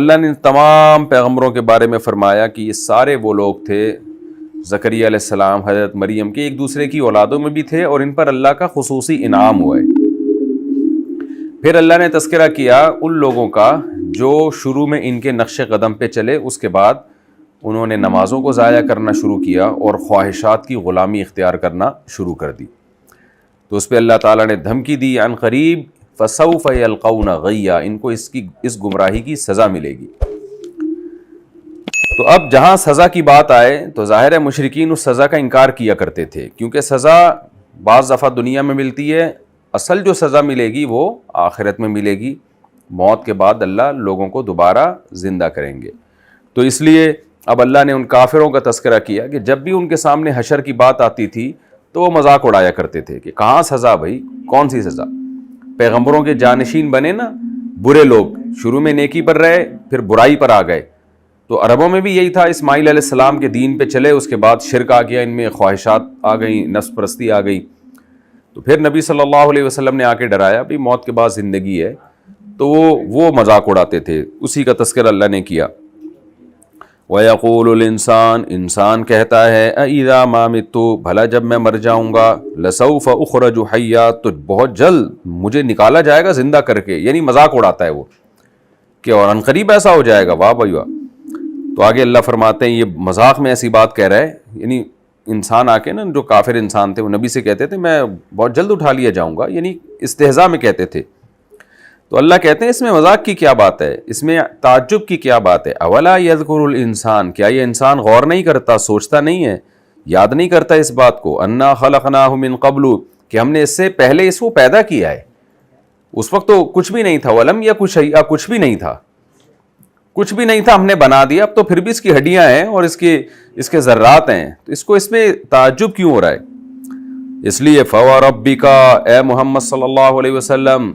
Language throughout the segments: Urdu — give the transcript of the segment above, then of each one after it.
اللہ نے تمام پیغمبروں کے بارے میں فرمایا کہ یہ سارے وہ لوگ تھے، زکریا علیہ السلام، حضرت مریم کے ایک دوسرے کی اولادوں میں بھی تھے اور ان پر اللہ کا خصوصی انعام ہوا ہے۔ پھر اللہ نے تذکرہ کیا ان لوگوں کا جو شروع میں ان کے نقش قدم پہ چلے، اس کے بعد انہوں نے نمازوں کو ضائع کرنا شروع کیا اور خواہشات کی غلامی اختیار کرنا شروع کر دی۔ تو اس پہ اللہ تعالیٰ نے دھمکی دی، عن قریب فسوف یلقون غیا، ان کو اس گمراہی کی سزا ملے گی۔ تو اب جہاں سزا کی بات آئے تو ظاہر ہے مشرکین اس سزا کا انکار کیا کرتے تھے، کیونکہ سزا بعض دفعہ دنیا میں ملتی ہے، اصل جو سزا ملے گی وہ آخرت میں ملے گی، موت کے بعد اللہ لوگوں کو دوبارہ زندہ کریں گے۔ تو اس لیے اب اللہ نے ان کافروں کا تذکرہ کیا کہ جب بھی ان کے سامنے حشر کی بات آتی تھی تو وہ مذاق اڑایا کرتے تھے کہ کہاں سزا بھائی، کون سی سزا؟ پیغمبروں کے جانشین بنے نا برے لوگ، شروع میں نیکی پر رہے پھر برائی پر آ گئے۔ تو عربوں میں بھی یہی تھا، اسماعیل علیہ السلام کے دین پہ چلے، اس کے بعد شرک آ گیا، ان میں خواہشات آ گئیں، نفس پرستی آ گئی۔ تو پھر نبی صلی اللہ علیہ وسلم نے آ کے ڈرایا بھی موت کے بعد زندگی ہے، تو وہ مذاق اڑاتے تھے، اسی کا تذکرہ اللہ نے کیا۔ وَيَقُولُ الْإِنسان، انسان کہتا ہے، اِذَا مَا مِتُّ، بھلا جب میں مر جاؤں گا، لَسَوْفَ أُخْرَجُ حَيًّا، تو بہت جلد مجھے نکالا جائے گا زندہ کر کے، یعنی مذاق اڑاتا ہے وہ کہ اور ان قریب ایسا ہو جائے گا، واہ بھائی واہ۔ تو آگے اللہ فرماتے ہیں یہ مذاق میں ایسی بات کہہ رہا ہے، یعنی انسان آ کے نا، جو کافر انسان تھے وہ نبی سے کہتے تھے میں بہت جلد اٹھا لیا جاؤں گا، یعنی استہزاء میں کہتے تھے۔ تو اللہ کہتے ہیں اس میں مذاق کی کیا بات ہے، اس میں تعجب کی کیا بات ہے؟ اولا یذکر الانسان، کیا یہ انسان غور نہیں کرتا، سوچتا نہیں ہے، یاد نہیں کرتا اس بات کو، انا خلقناہ من قبل، کہ ہم نے اس سے پہلے اس کو پیدا کیا ہے، اس وقت تو کچھ بھی نہیں تھا، ولم یکن شیئا، کچھ بھی نہیں تھا، کچھ بھی نہیں تھا، ہم نے بنا دیا، اب تو پھر بھی اس کی ہڈیاں ہیں اور اس کے ذرات ہیں، تو اس میں تعجب کیوں ہو رہا ہے؟ اس لیے فوربک، اے محمد صلی اللہ علیہ وسلم،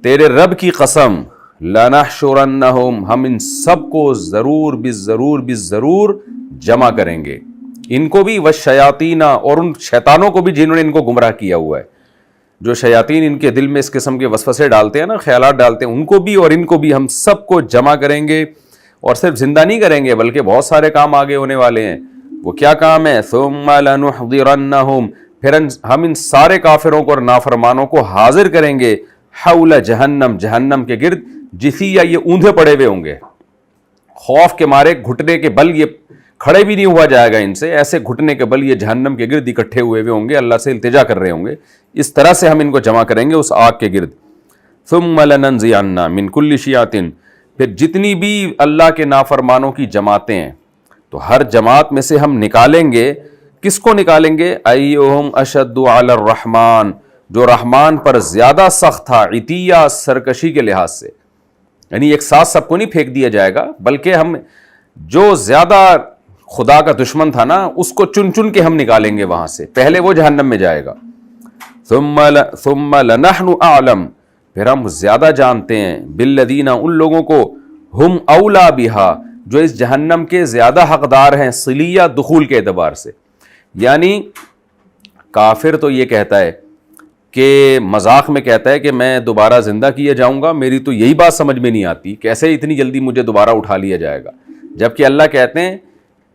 تیرے رب کی قسم، لنحشرنہم، ہم ان سب کو ضرور جمع کریں گے، ان کو بھی، والشیاطین، اور ان شیطانوں کو بھی جنہوں نے ان کو گمراہ کیا ہوا ہے، جو شیاطین ان کے دل میں اس قسم کے وسوسے ڈالتے ہیں نا، خیالات ڈالتے ہیں، ان کو بھی اور ان کو بھی ہم سب کو جمع کریں گے، اور صرف زندہ نہیں کریں گے بلکہ بہت سارے کام آگے ہونے والے ہیں۔ وہ کیا کام ہے؟ ثم لنحضرنہم، پھر ہم ان سارے کافروں کو اور نافرمانوں کو حاضر کریں گے، حول جہنم، جہنم کے گرد، جثیا، یہ اوندھے پڑے ہوئے ہوں گے، خوف کے مارے گھٹنے کے بل یہ کھڑے بھی نہیں ہوا جائے گا ان سے، ایسے گھٹنے کے بل یہ جہنم کے گرد اکٹھے ہوئے ہوں گے، اللہ سے التجا کر رہے ہوں گے، اس طرح سے ہم ان کو جمع کریں گے اس آگ کے گرد۔ ثم لننزعن من کل شیعۃ، پھر جتنی بھی اللہ کے نافرمانوں کی جماعتیں ہیں تو ہر جماعت میں سے ہم نکالیں گے، کس کو نکالیں گے؟ ایہم اشد علی الرحمن، جو رحمان پر زیادہ سخت تھا، عتیہ، سرکشی کے لحاظ سے، یعنی ایک ساتھ سب کو نہیں پھینک دیا جائے گا، بلکہ ہم جو زیادہ خدا کا دشمن تھا نا، اس کو چن چن کے ہم نکالیں گے وہاں سے، پہلے وہ جہنم میں جائے گا۔ ثم لنحن اعلم، پھر ہم زیادہ جانتے ہیں، بالذین، ان لوگوں کو، ہم اولا بہا، جو اس جہنم کے زیادہ حقدار ہیں، صلیہ، دخول کے اعتبار سے، یعنی کافر تو یہ کہتا ہے کہ مذاق میں کہتا ہے کہ میں دوبارہ زندہ کیا جاؤں گا، میری تو یہی بات سمجھ میں نہیں آتی، کیسے اتنی جلدی مجھے دوبارہ اٹھا لیا جائے گا، جبکہ اللہ کہتے ہیں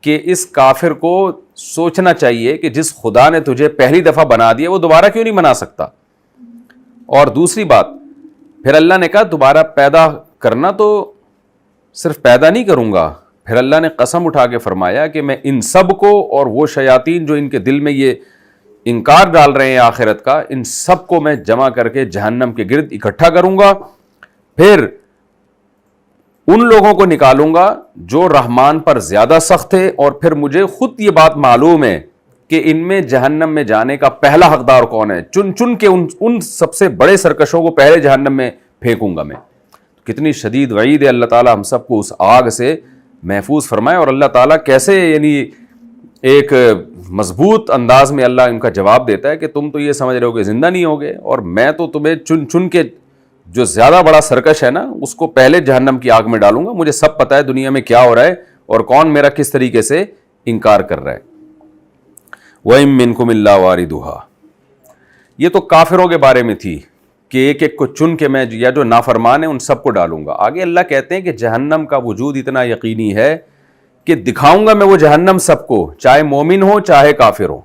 کہ اس کافر کو سوچنا چاہیے کہ جس خدا نے تجھے پہلی دفعہ بنا دیا وہ دوبارہ کیوں نہیں بنا سکتا۔ اور دوسری بات، پھر اللہ نے کہا دوبارہ پیدا کرنا تو صرف پیدا نہیں کروں گا، پھر اللہ نے قسم اٹھا کے فرمایا کہ میں ان سب کو اور وہ شیاطین جو ان کے دل میں یہ انکار ڈال رہے ہیں آخرت کا، ان سب کو میں جمع کر کے جہنم کے گرد اکٹھا کروں گا، پھر ان لوگوں کو نکالوں گا جو رحمان پر زیادہ سخت تھے، اور پھر مجھے خود یہ بات معلوم ہے کہ ان میں جہنم میں جانے کا پہلا حقدار کون ہے، چن چن کے ان سب سے بڑے سرکشوں کو پہلے جہنم میں پھینکوں گا میں۔ کتنی شدید وعید ہے، اللہ تعالیٰ ہم سب کو اس آگ سے محفوظ فرمائے۔ اور اللہ تعالیٰ کیسے یعنی ایک مضبوط انداز میں اللہ ان کا جواب دیتا ہے کہ تم تو یہ سمجھ رہے ہو کہ زندہ نہیں ہوگے، اور میں تو تمہیں چن چن کے جو زیادہ بڑا سرکش ہے نا اس کو پہلے جہنم کی آگ میں ڈالوں گا، مجھے سب پتہ ہے دنیا میں کیا ہو رہا ہے اور کون میرا کس طریقے سے انکار کر رہا ہے۔ وَإِن مِّنكُمْ إِلَّا وَارِدُهَا، یہ تو کافروں کے بارے میں تھی، کہ ایک ایک کو چن کے میں یا جو نافرمان ہیں ان سب کو ڈالوں گا. آگے اللہ کہتے ہیں کہ جہنم کا وجود اتنا یقینی ہے کہ دکھاؤں گا میں وہ جہنم سب کو, چاہے مومن ہو چاہے کافر ہو.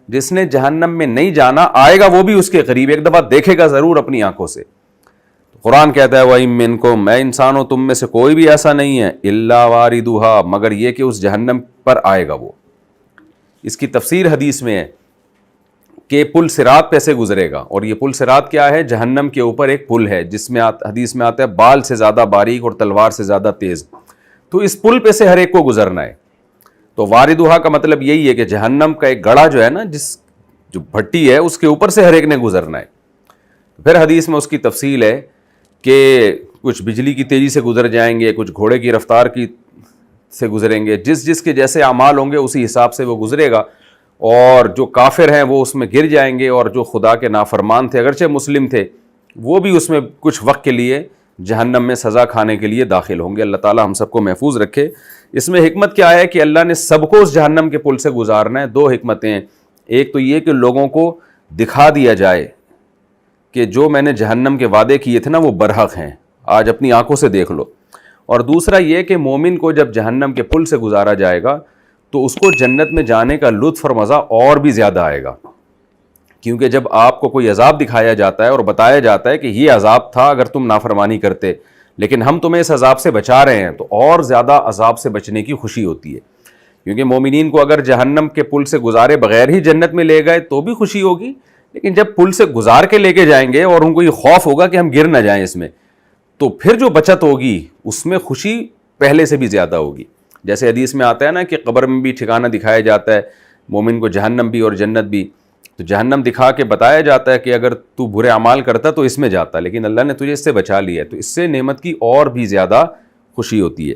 جس نے جہنم میں نہیں جانا آئے گا وہ بھی اس کے قریب ایک دفعہ دیکھے گا ضرور اپنی آنکھوں سے. قرآن کہتا ہے وَإِن مِّنكُم, میں انسان ہوں تم میں سے کوئی بھی ایسا نہیں ہے, إِلَّا وَارِدُهَا, مگر یہ کہ اس جہنم پر آئے گا وہ. اس کی تفسیر حدیث میں ہے کہ پل صراط پہ سے گزرے گا, اور یہ پل صراط کیا ہے؟ جہنم کے اوپر ایک پل ہے جس میں حدیث میں آتا ہے بال سے زیادہ باریک اور تلوار سے زیادہ تیز. تو اس پل پہ سے ہر ایک کو گزرنا ہے. تو واردھا کا مطلب یہی ہے کہ جہنم کا ایک گڑھا جو ہے نا, جو بھٹی ہے اس کے اوپر سے ہر ایک نے گزرنا ہے. پھر حدیث میں اس کی تفصیل ہے کہ کچھ بجلی کی تیزی سے گزر جائیں گے, کچھ گھوڑے کی رفتار سے گزریں گے, جس کے جیسے اعمال ہوں گے اسی حساب سے وہ گزرے گا. اور جو کافر ہیں وہ اس میں گر جائیں گے, اور جو خدا کے نافرمان تھے اگرچہ مسلم تھے وہ بھی اس میں کچھ وقت کے لیے جہنم میں سزا کھانے کے لیے داخل ہوں گے. اللہ تعالی ہم سب کو محفوظ رکھے. اس میں حکمت کیا ہے کہ اللہ نے سب کو اس جہنم کے پل سے گزارنا ہے. دو حکمتیں ہیں, ایک تو یہ کہ لوگوں کو دکھا دیا جائے کہ جو میں نے جہنم کے وعدے کیے تھے نا وہ برحق ہیں, آج اپنی آنکھوں سے دیکھ لو. اور دوسرا یہ کہ مومن کو جب جہنم کے پل سے گزارا جائے گا تو اس کو جنت میں جانے کا لطف اور مزہ اور بھی زیادہ آئے گا. کیونکہ جب آپ کو کوئی عذاب دکھایا جاتا ہے اور بتایا جاتا ہے کہ یہ عذاب تھا اگر تم نافرمانی کرتے, لیکن ہم تمہیں اس عذاب سے بچا رہے ہیں, تو اور زیادہ عذاب سے بچنے کی خوشی ہوتی ہے. کیونکہ مومنین کو اگر جہنم کے پل سے گزارے بغیر ہی جنت میں لے گئے تو بھی خوشی ہوگی, لیکن جب پل سے گزار کے لے کے جائیں گے اور ان کو یہ خوف ہوگا کہ ہم گر نہ جائیں اس میں, تو پھر جو بچت ہوگی اس میں خوشی پہلے سے بھی زیادہ ہوگی. جیسے حدیث میں آتا ہے نا کہ قبر میں بھی ٹھکانہ دکھایا جاتا ہے مومن کو, جہنم بھی اور جنت بھی. تو جہنم دکھا کے بتایا جاتا ہے کہ اگر تو برے اعمال کرتا تو اس میں جاتا, لیکن اللہ نے تجھے اس سے بچا لیا ہے, تو اس سے نعمت کی اور بھی زیادہ خوشی ہوتی ہے.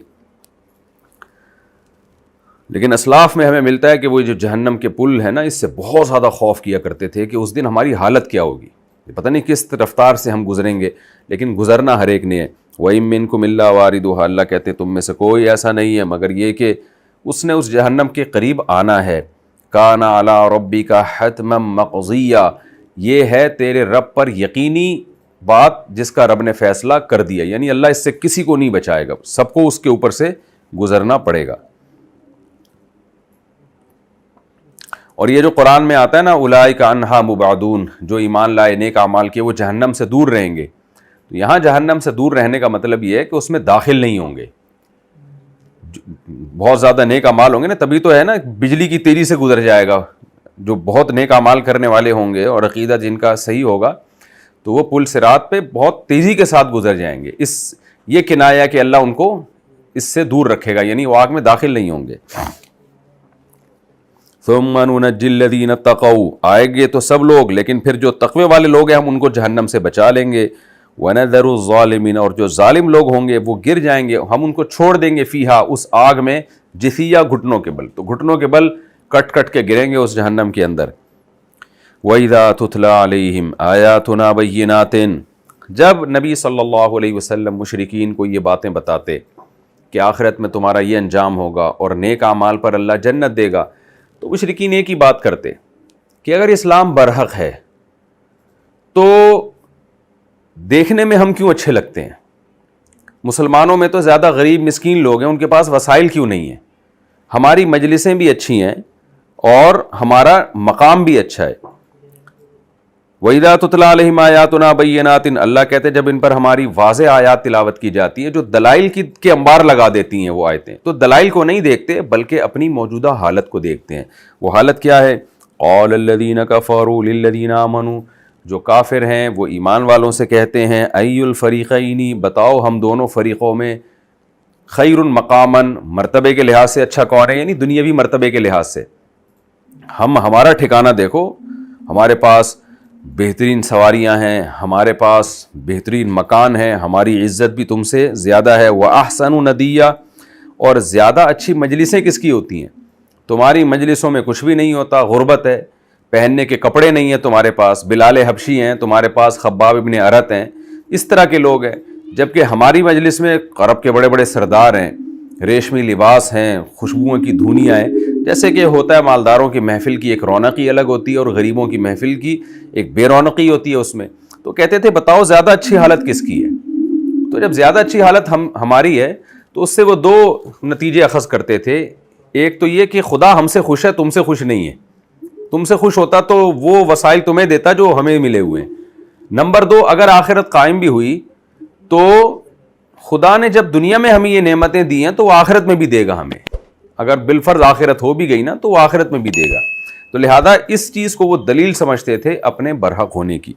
لیکن اسلاف میں ہمیں ملتا ہے کہ وہ جو جہنم کے پل ہے نا, اس سے بہت زیادہ خوف کیا کرتے تھے کہ اس دن ہماری حالت کیا ہوگی, پتہ نہیں کس رفتار سے ہم گزریں گے, لیکن گزرنا ہر ایک نے ہے. وَإِن مِّنكُمْ إِلَّا وَارِدُهَا, اللہ کہتے ہیں تم میں سے کوئی ایسا نہیں ہے مگر یہ کہ اس نے اس جہنم کے قریب آنا ہے. کَانَ عَلَىٰ رَبِّكَ حَتْمًا مَّقْضِيًّا, یہ ہے تیرے رب پر یقینی بات جس کا رب نے فیصلہ کر دیا, یعنی اللہ اس سے کسی کو نہیں بچائے گا, سب کو اس کے اوپر سے گزرنا پڑے گا. اور یہ جو قرآن میں آتا ہے نا اولئک عنہا مبعدون, جو ایمان لائے نیک اعمال کیے وہ جہنم سے دور رہیں گے, تو یہاں جہنم سے دور رہنے کا مطلب یہ ہے کہ اس میں داخل نہیں ہوں گے. بہت زیادہ نیک اعمال ہوں گے نا, تبھی تو ہے نا بجلی کی تیزی سے گزر جائے گا. جو بہت نیک اعمال کرنے والے ہوں گے اور عقیدہ جن کا صحیح ہوگا تو وہ پل صراط پہ بہت تیزی کے ساتھ گزر جائیں گے. یہ کنایا کہ اللہ ان کو اس سے دور رکھے گا, یعنی وہ آگ میں داخل نہیں ہوں گے. ثم ننجی الذین اتقوا, آئیں گے تو سب لوگ, لیکن پھر جو تقوی والے لوگ ہیں ہم ان کو جہنم سے بچا لیں گے. وَنَذَرُ الظَّالِمِينَ, اور جو ظالم لوگ ہوں گے وہ گر جائیں گے, ہم ان کو چھوڑ دیں گے فیہا, اس آگ میں, جثیہ, گھٹنوں کے بل, تو گھٹنوں کے بل کٹ کٹ کے گریں گے اس جہنم کے اندر. وَإِذَا تُتْلَىٰ عَلَيْهِمْ آيَاتُنَا بَيِّنَاتٍ, جب نبی صلی اللہ علیہ وسلم مشرکین کو یہ باتیں بتاتے کہ آخرت میں تمہارا یہ انجام ہوگا اور نیک اعمال پر اللہ جنت دے گا, تو مشرکین ایک ہی بات کرتے کہ اگر اسلام برحق ہے تو دیکھنے میں ہم کیوں اچھے لگتے ہیں, مسلمانوں میں تو زیادہ غریب مسکین لوگ ہیں, ان کے پاس وسائل کیوں نہیں ہیں, ہماری مجلسیں بھی اچھی ہیں اور ہمارا مقام بھی اچھا ہے. وَإِذَا تُتْلَىٰ عَلَيْهِمْ آيَاتُنَا بَيِّنَاتٍ, اللہ کہتے ہیں جب ان پر ہماری واضح آیات تلاوت کی جاتی ہے جو دلائل کے انبار لگا دیتی ہیں وہ آیتیں, تو دلائل کو نہیں دیکھتے بلکہ اپنی موجودہ حالت کو دیکھتے ہیں. وہ حالت کیا ہے؟ قَالَ الَّذِينَ كَفَرُوا لِلَّذِينَ آمَنُوا, جو کافر ہیں وہ ایمان والوں سے کہتے ہیں أَيُّ الْفَرِيقَيْنِ, بتاؤ ہم دونوں فریقوں میں خیر مقاماً, مرتبے کے لحاظ سے اچھا کون ہے, یعنی دنیاوی مرتبے کے لحاظ سے. ہمارا ٹھکانہ دیکھو, ہمارے پاس بہترین سواریاں ہیں, ہمارے پاس بہترین مکان ہے, ہماری عزت بھی تم سے زیادہ ہے. وَأَحْسَنُ نَدِيًّا, اور زیادہ اچھی مجلسیں کس کی ہوتی ہیں, تمہاری مجلسوں میں کچھ بھی نہیں ہوتا, غربت ہے, پہننے کے کپڑے نہیں ہیں تمہارے پاس, بلال حبشی ہیں تمہارے پاس, خباب ابن ارت ہیں, اس طرح کے لوگ ہیں. جبکہ ہماری مجلس میں عرب کے بڑے بڑے سردار ہیں, ریشمی لباس ہیں, خوشبوؤں کی دھونیاں ہیں. جیسے کہ ہوتا ہے مالداروں کی محفل کی ایک رونقی الگ ہوتی ہے اور غریبوں کی محفل کی ایک بے رونقی ہوتی ہے اس میں. تو کہتے تھے بتاؤ زیادہ اچھی حالت کس کی ہے. تو جب زیادہ اچھی حالت ہماری ہے تو اس سے وہ دو نتیجے اخذ کرتے تھے. ایک تو یہ کہ خدا ہم سے خوش ہے, تم سے خوش نہیں ہے. تم سے خوش ہوتا تو وہ وسائل تمہیں دیتا جو ہمیں ملے ہوئے ہیں. نمبر 2, اگر آخرت قائم بھی ہوئی تو خدا نے جب دنیا میں ہمیں یہ نعمتیں دی ہیں تو وہ آخرت میں بھی دے گا ہمیں. اگر بالفرض آخرت ہو بھی گئی نا تو وہ آخرت میں بھی دے گا. تو لہذا اس چیز کو وہ دلیل سمجھتے تھے اپنے برحق ہونے کی.